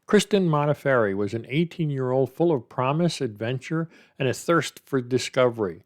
Kristen Modafferi was an 18-year-old full of promise, adventure, and a thirst for discovery.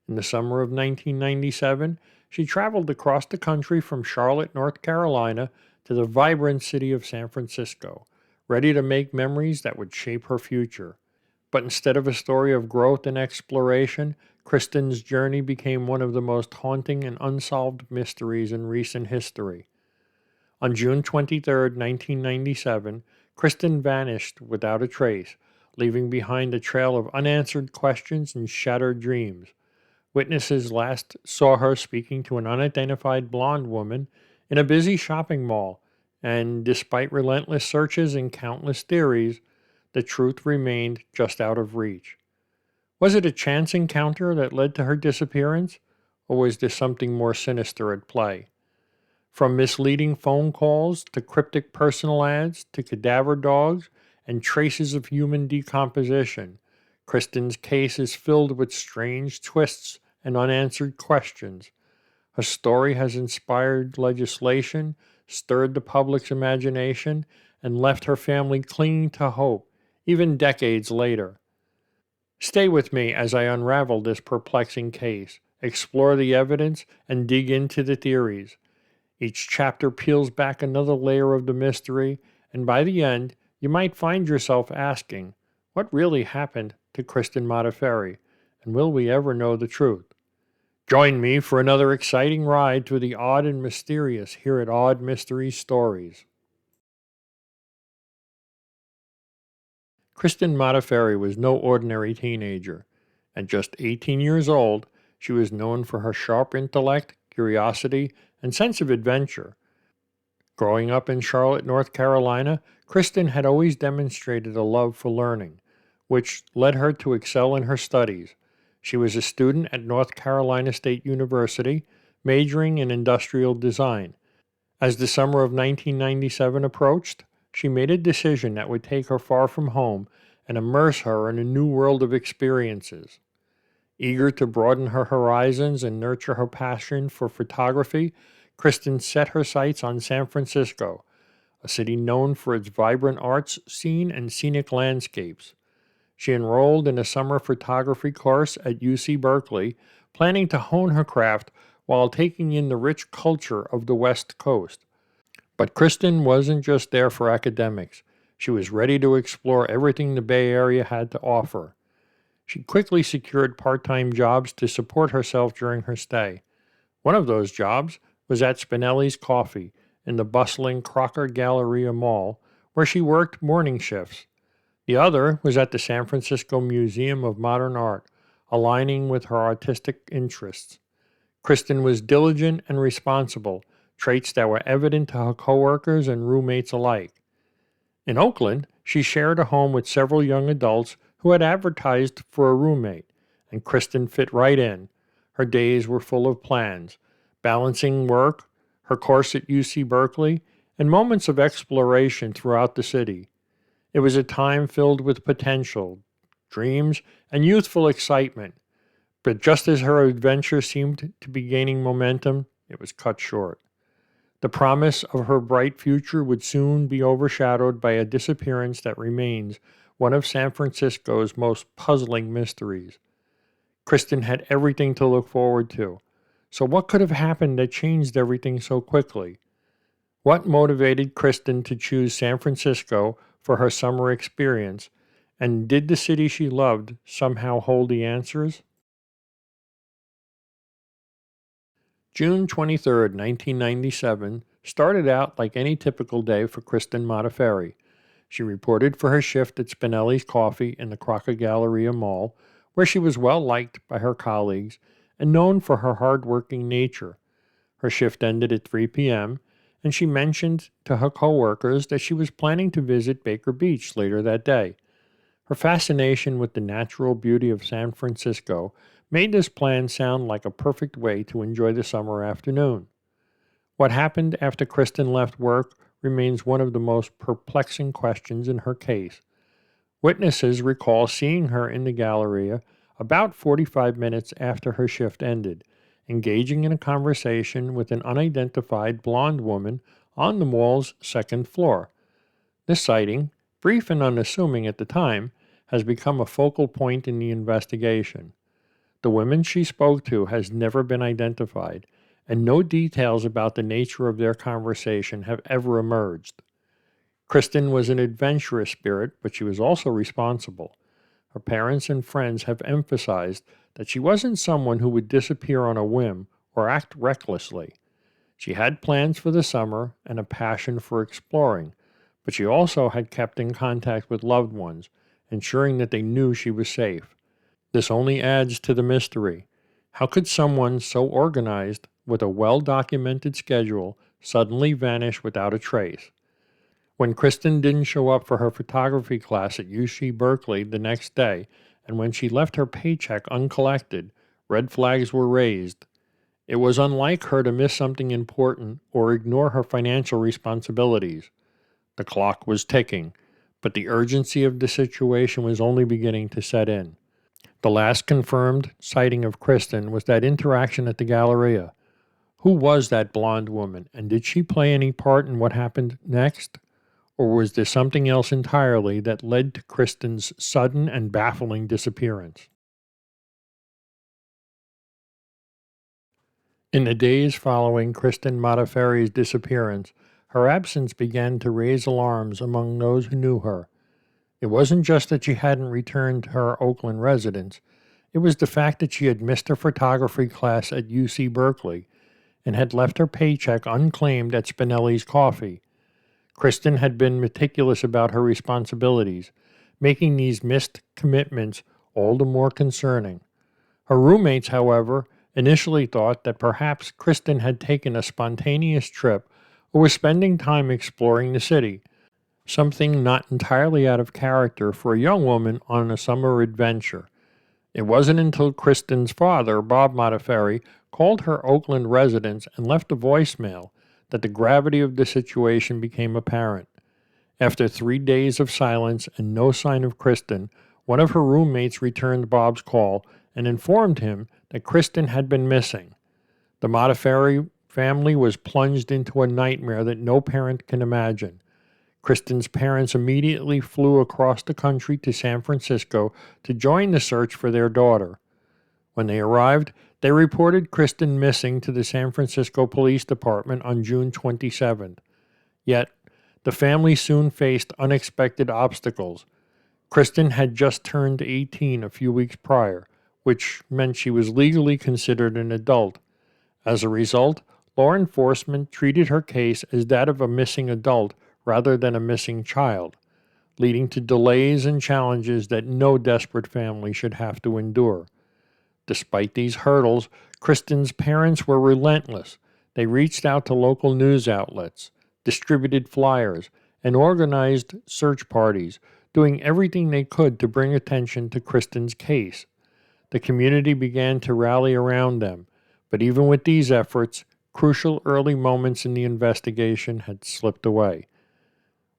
In the summer of 1997, she traveled across the country from Charlotte, North Carolina, to the vibrant city of San Francisco, ready to make memories that would shape her future. But instead of a story of growth and exploration, Kristen's journey became one of the most haunting and unsolved mysteries in recent history. On June 23, 1997, Kristen vanished without a trace, leaving behind a trail of unanswered questions and shattered dreams. Witnesses last saw her speaking to an unidentified blonde woman in a busy shopping mall, and despite relentless searches and countless theories, the truth remained just out of reach. Was it a chance encounter that led to her disappearance, or was there something more sinister at play? From misleading phone calls to cryptic personal ads to cadaver dogs and traces of human decomposition, Kristen's case is filled with strange twists and unanswered questions. Her story has inspired legislation, stirred the public's imagination, and left her family clinging to hope, even decades later. Stay with me as I unravel this perplexing case, explore the evidence, and dig into the theories. Each chapter peels back another layer of the mystery, and by the end, you might find yourself asking, what really happened to Kristen Modafferi, and will we ever know the truth? Join me for another exciting ride through the odd and mysterious here at Odd Mystery Stories. Kristen Modafferi was no ordinary teenager. At just 18 years old, she was known for her sharp intellect, curiosity, and sense of adventure. Growing up in Charlotte, North Carolina, Kristen had always demonstrated a love for learning, which led her to excel in her studies. She was a student at North Carolina State University, majoring in industrial design. As the summer of 1997 approached, she made a decision that would take her far from home and immerse her in a new world of experiences. Eager to broaden her horizons and nurture her passion for photography, Kristen set her sights on San Francisco, a city known for its vibrant arts scene and scenic landscapes. She enrolled in a summer photography course at UC Berkeley, planning to hone her craft while taking in the rich culture of the West Coast. But Kristen wasn't just there for academics. She was ready to explore everything the Bay Area had to offer. She quickly secured part-time jobs to support herself during her stay. One of those jobs was at Spinelli's Coffee in the bustling Crocker Galleria Mall, where she worked morning shifts. The other was at the San Francisco Museum of Modern Art, aligning with her artistic interests. Kristen was diligent and responsible, traits that were evident to her coworkers and roommates alike. In Oakland, she shared a home with several young adults who had advertised for a roommate, and Kristen fit right in. Her days were full of plans, balancing work, her course at UC Berkeley, and moments of exploration throughout the city. It was a time filled with potential, dreams, and youthful excitement. But just as her adventure seemed to be gaining momentum, it was cut short. The promise of her bright future would soon be overshadowed by a disappearance that remains one of San Francisco's most puzzling mysteries. Kristen had everything to look forward to. So what could have happened that changed everything so quickly? What motivated Kristen to choose San Francisco for her summer experience, and did the city she loved somehow hold the answers? June 23, 1997 started out like any typical day for Kristen Modafferi. She reported for her shift at Spinelli's Coffee in the Crocker Galleria Mall, where she was well liked by her colleagues and known for her hard-working nature. Her shift ended at 3 p.m., and she mentioned to her coworkers that she was planning to visit Baker Beach later that day. Her fascination with the natural beauty of San Francisco made this plan sound like a perfect way to enjoy the summer afternoon. What happened after Kristen left work remains one of the most perplexing questions in her case. Witnesses recall seeing her in the Galleria about 45 minutes after her shift ended, engaging in a conversation with an unidentified blonde woman on the mall's second floor. This sighting, brief and unassuming at the time, has become a focal point in the investigation. The women she spoke to has never been identified, and no details about the nature of their conversation have ever emerged. Kristen was an adventurous spirit, but she was also responsible. Her parents and friends have emphasized that she wasn't someone who would disappear on a whim or act recklessly. She had plans for the summer and a passion for exploring, but she also had kept in contact with loved ones, ensuring that they knew she was safe. This only adds to the mystery. How could someone so organized, with a well documented schedule, suddenly vanish without a trace? When Kristen didn't show up for her photography class at UC Berkeley the next day, and when she left her paycheck uncollected, red flags were raised. It was unlike her to miss something important or ignore her financial responsibilities. The clock was ticking, but the urgency of the situation was only beginning to set in. The last confirmed sighting of Kristen was that interaction at the Galleria. Who was that blonde woman, and did she play any part in what happened next? Or was there something else entirely that led to Kristen's sudden and baffling disappearance? In the days following Kristen Modafferi's disappearance, her absence began to raise alarms among those who knew her. It wasn't just that she hadn't returned to her Oakland residence, it was the fact that she had missed her photography class at UC Berkeley and had left her paycheck unclaimed at Spinelli's Coffee. Kristen had been meticulous about her responsibilities, making these missed commitments all the more concerning. Her roommates, however, initially thought that perhaps Kristen had taken a spontaneous trip or was spending time exploring the city, something not entirely out of character for a young woman on a summer adventure. It wasn't until Kristen's father, Bob Modafferi, called her Oakland residence and left a voicemail that the gravity of the situation became apparent. After 3 days of silence and no sign of Kristen, one of her roommates returned Bob's call and informed him that Kristen had been missing. The Modafferi family was plunged into a nightmare that no parent can imagine. Kristen's parents immediately flew across the country to San Francisco to join the search for their daughter. When they arrived, they reported Kristen missing to the San Francisco Police Department on June 27th. Yet, the family soon faced unexpected obstacles. Kristen had just turned 18 a few weeks prior, which meant she was legally considered an adult. As a result, law enforcement treated her case as that of a missing adult rather than a missing child, leading to delays and challenges that no desperate family should have to endure. Despite these hurdles, Kristen's parents were relentless. They reached out to local news outlets, distributed flyers, and organized search parties, doing everything they could to bring attention to Kristen's case. The community began to rally around them, but even with these efforts, crucial early moments in the investigation had slipped away.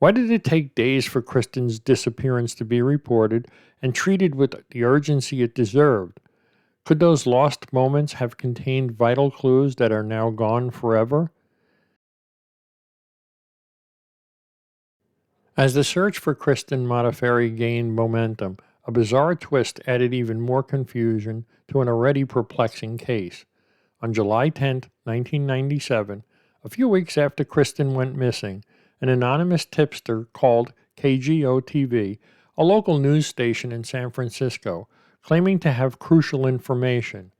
Why did it take days for Kristen's disappearance to be reported and treated with the urgency it deserved? Could those lost moments have contained vital clues that are now gone forever? As the search for Kristen Modafferi gained momentum, a bizarre twist added even more confusion to an already perplexing case. On July 10, 1997, a few weeks after Kristen went missing, an anonymous tipster called KGO-TV, a local news station in San Francisco, claiming to have crucial information.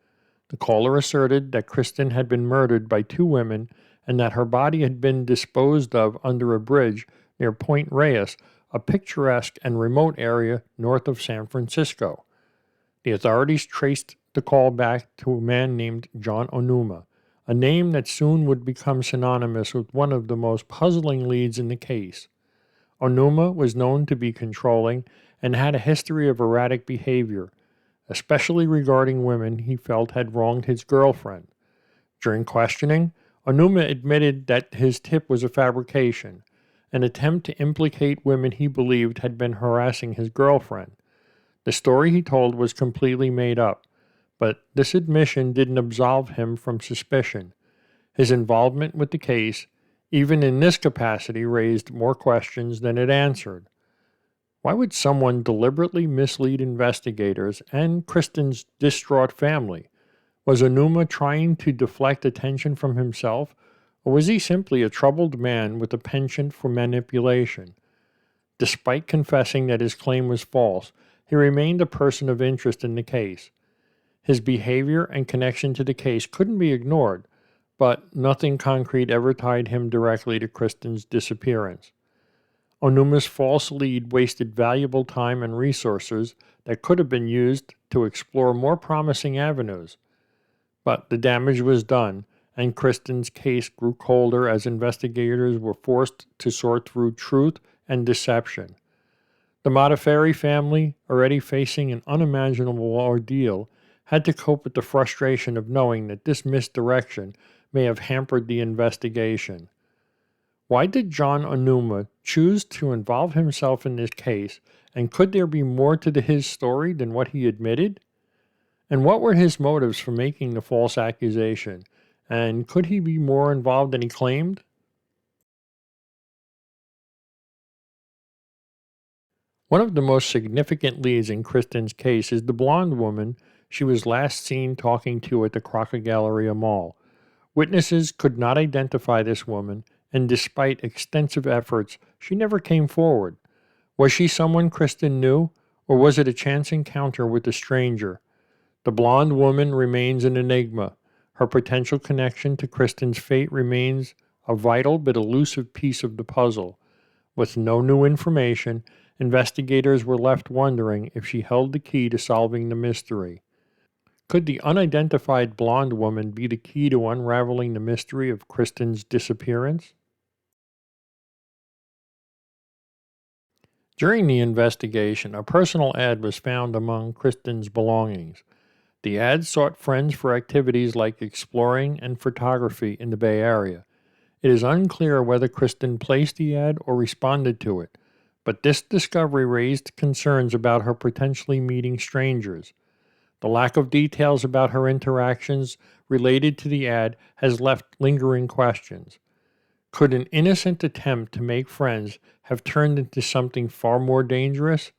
The caller asserted that Kristen had been murdered by two women and that her body had been disposed of under a bridge near Point Reyes, a picturesque and remote area north of San Francisco. The authorities traced the call back to a man named John Onuma, a name that soon would become synonymous with one of the most puzzling leads in the case. Onuma was known to be controlling and had a history of erratic behavior, especially regarding women he felt had wronged his girlfriend. During questioning, Onuma admitted that his tip was a fabrication, an attempt to implicate women he believed had been harassing his girlfriend. The story he told was completely made up, but this admission didn't absolve him from suspicion. His involvement with the case, even in this capacity, raised more questions than it answered. Why would someone deliberately mislead investigators and Kristen's distraught family? Was Enigma trying to deflect attention from himself, or was he simply a troubled man with a penchant for manipulation? Despite confessing that his claim was false, he remained a person of interest in the case. His behavior and connection to the case couldn't be ignored, but nothing concrete ever tied him directly to Kristen's disappearance. Onum's false lead wasted valuable time and resources that could have been used to explore more promising avenues. But the damage was done, and Kristen's case grew colder as investigators were forced to sort through truth and deception. The Modafferi family, already facing an unimaginable ordeal, had to cope with the frustration of knowing that this misdirection may have hampered the investigation. Why did John Onuma choose to involve himself in this case, and could there be more to his story than what he admitted? And what were his motives for making the false accusation, and could he be more involved than he claimed? One of the most significant leads in Kristen's case is the blonde woman she was last seen talking to at the Crocker Galleria Mall. Witnesses could not identify this woman, and despite extensive efforts, she never came forward. Was she someone Kristen knew, or was it a chance encounter with a stranger? The blonde woman remains an enigma. Her potential connection to Kristen's fate remains a vital but elusive piece of the puzzle. With no new information, investigators were left wondering if she held the key to solving the mystery. Could the unidentified blonde woman be the key to unraveling the mystery of Kristen's disappearance? During the investigation, a personal ad was found among Kristen's belongings. The ad sought friends for activities like exploring and photography in the Bay Area. It is unclear whether Kristen placed the ad or responded to it, but this discovery raised concerns about her potentially meeting strangers. The lack of details about her interactions related to the ad has left lingering questions. Could an innocent attempt to make friends have turned into something far more dangerous?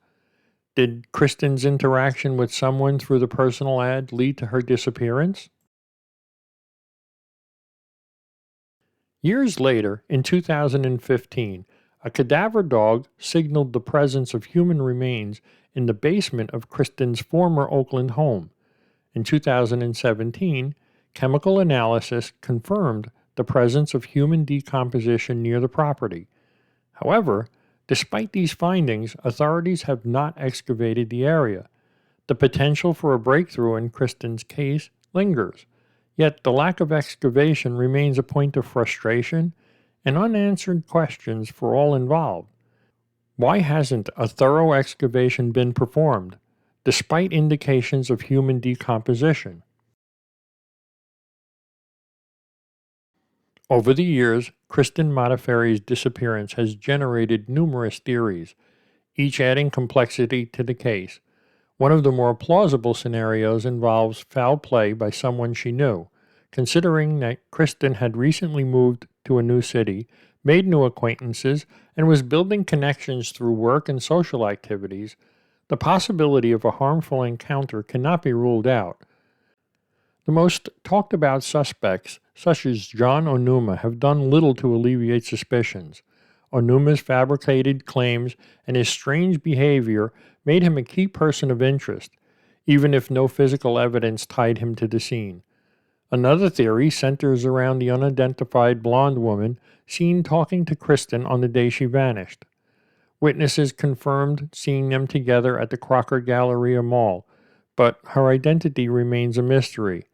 Did Kristen's interaction with someone through the personal ad lead to her disappearance? Years later, in 2015, a cadaver dog signaled the presence of human remains in the basement of Kristen's former Oakland home. In 2017, chemical analysis confirmed the presence of human decomposition near the property. However, despite these findings, authorities have not excavated the area. The potential for a breakthrough in Kristen's case lingers, yet the lack of excavation remains a point of frustration and unanswered questions for all involved. Why hasn't a thorough excavation been performed, despite indications of human decomposition? Over the years, Kristen Modafferi's disappearance has generated numerous theories, each adding complexity to the case. One of the more plausible scenarios involves foul play by someone she knew. Considering that Kristen had recently moved to a new city, made new acquaintances, and was building connections through work and social activities, the possibility of a harmful encounter cannot be ruled out. The most talked about suspects, such as John Onuma, have done little to alleviate suspicions. Onuma's fabricated claims and his strange behavior made him a key person of interest, even if no physical evidence tied him to the scene. Another theory centers around the unidentified blonde woman seen talking to Kristen on the day she vanished. Witnesses confirmed seeing them together at the Crocker Galleria Mall, but her identity remains a mystery.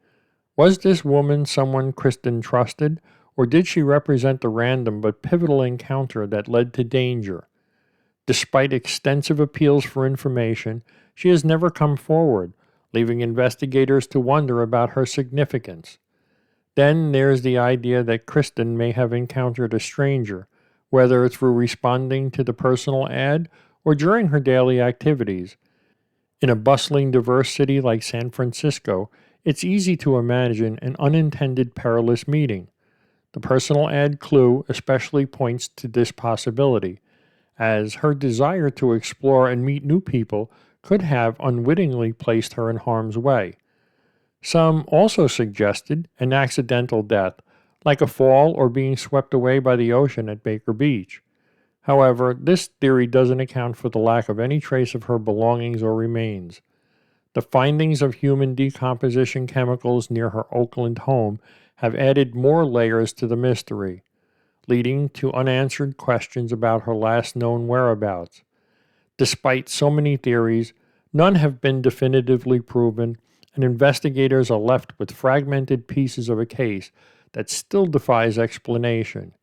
Was this woman someone Kristen trusted, or did she represent a random but pivotal encounter that led to danger? Despite extensive appeals for information, she has never come forward, leaving investigators to wonder about her significance. Then there's the idea that Kristen may have encountered a stranger, whether through responding to the personal ad or during her daily activities. In a bustling, diverse city like San Francisco, it's easy to imagine an unintended perilous meeting. The personal ad clue especially points to this possibility. as her desire to explore and meet new people could have unwittingly placed her in harm's way. Some also suggested an accidental death, like a fall or being swept away by the ocean at Baker Beach. However, this theory doesn't account for the lack of any trace of her belongings or remains. The findings of human decomposition chemicals near her Oakland home have added more layers to the mystery, leading to unanswered questions about her last known whereabouts. Despite so many theories, none have been definitively proven, and investigators are left with fragmented pieces of a case that still defies explanation.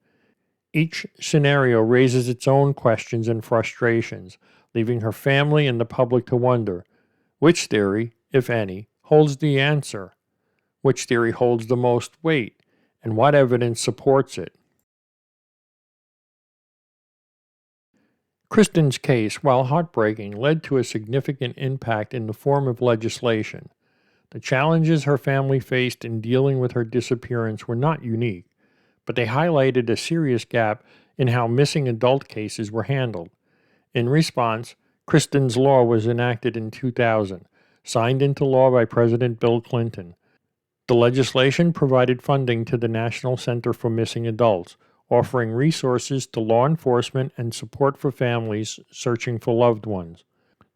Each scenario raises its own questions and frustrations, leaving her family and the public to wonder which theory, if any, holds the answer, which theory holds the most weight, and what evidence supports it. Kristen's case, while heartbreaking, led to a significant impact in the form of legislation. The challenges her family faced in dealing with her disappearance were not unique, but they highlighted a serious gap in how missing adult cases were handled. In response, Kristen's Law was enacted in 2000, signed into law by President Bill Clinton. The legislation provided funding to the National Center for Missing Adults, offering resources to law enforcement and support for families searching for loved ones.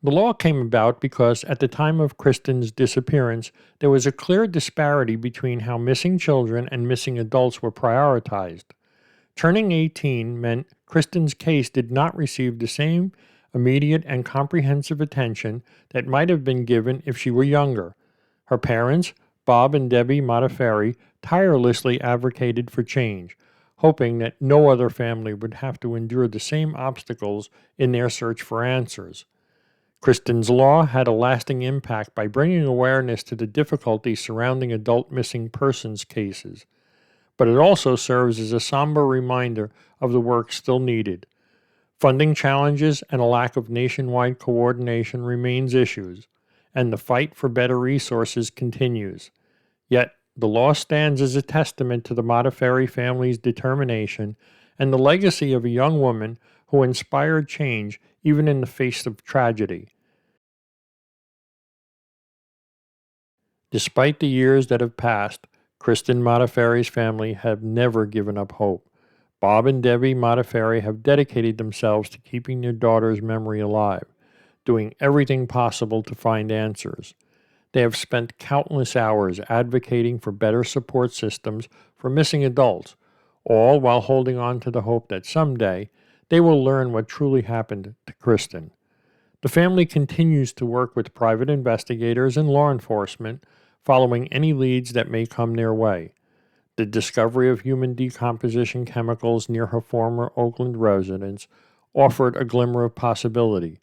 The law came about because at the time of Kristen's disappearance, there was a clear disparity between how missing children and missing adults were prioritized. Turning 18 meant Kristen's case did not receive the same immediate and comprehensive attention that might have been given if she were younger. Her parents, Bob and Debbie Modafferi, tirelessly advocated for change, hoping that no other family would have to endure the same obstacles in their search for answers. Kristen's Law had a lasting impact by bringing awareness to the difficulties surrounding adult missing persons cases, but it also serves as a somber reminder of the work still needed. Funding challenges and a lack of nationwide coordination remains issues, and the fight for better resources continues. Yet, the law stands as a testament to the Modafferi family's determination and the legacy of a young woman who inspired change even in the face of tragedy. Despite the years that have passed, Kristen Modafferi's family have never given up hope. Bob and Debbie Modafferi have dedicated themselves to keeping their daughter's memory alive, doing everything possible to find answers. They have spent countless hours advocating for better support systems for missing adults, all while holding on to the hope that someday they will learn what truly happened to Kristen. The family continues to work with private investigators and law enforcement, following any leads that may come their way. The discovery of human decomposition chemicals near her former Oakland residence offered a glimmer of possibility.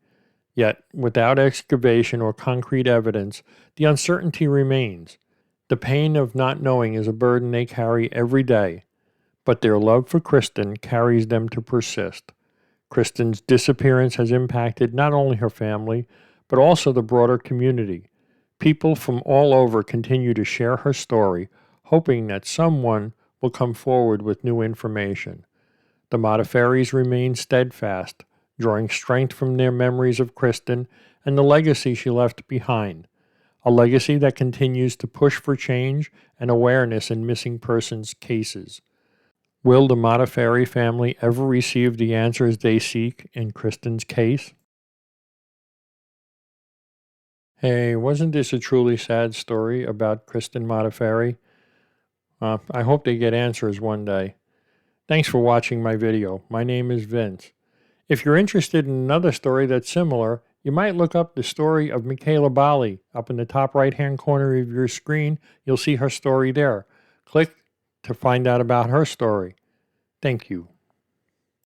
Yet, without excavation or concrete evidence, the uncertainty remains. The pain of not knowing is a burden they carry every day, but their love for Kristen carries them to persist. Kristen's disappearance has impacted not only her family, but also the broader community. People from all over continue to share her story, hoping that someone will come forward with new information. The Modafferis remain steadfast, drawing strength from their memories of Kristen and the legacy she left behind, a legacy that continues to push for change and awareness in missing persons cases. Will the Modafferi family ever receive the answers they seek in Kristen's case? Hey, wasn't this a truly sad story about Kristen Modafferi? I hope they get answers one day. Thanks for watching my video. My name is Vince. If you're interested in another story that's similar, you might look up the story of Michaela Bali. Up in the top right-hand corner of your screen, you'll see her story there. Click to find out about her story. Thank you.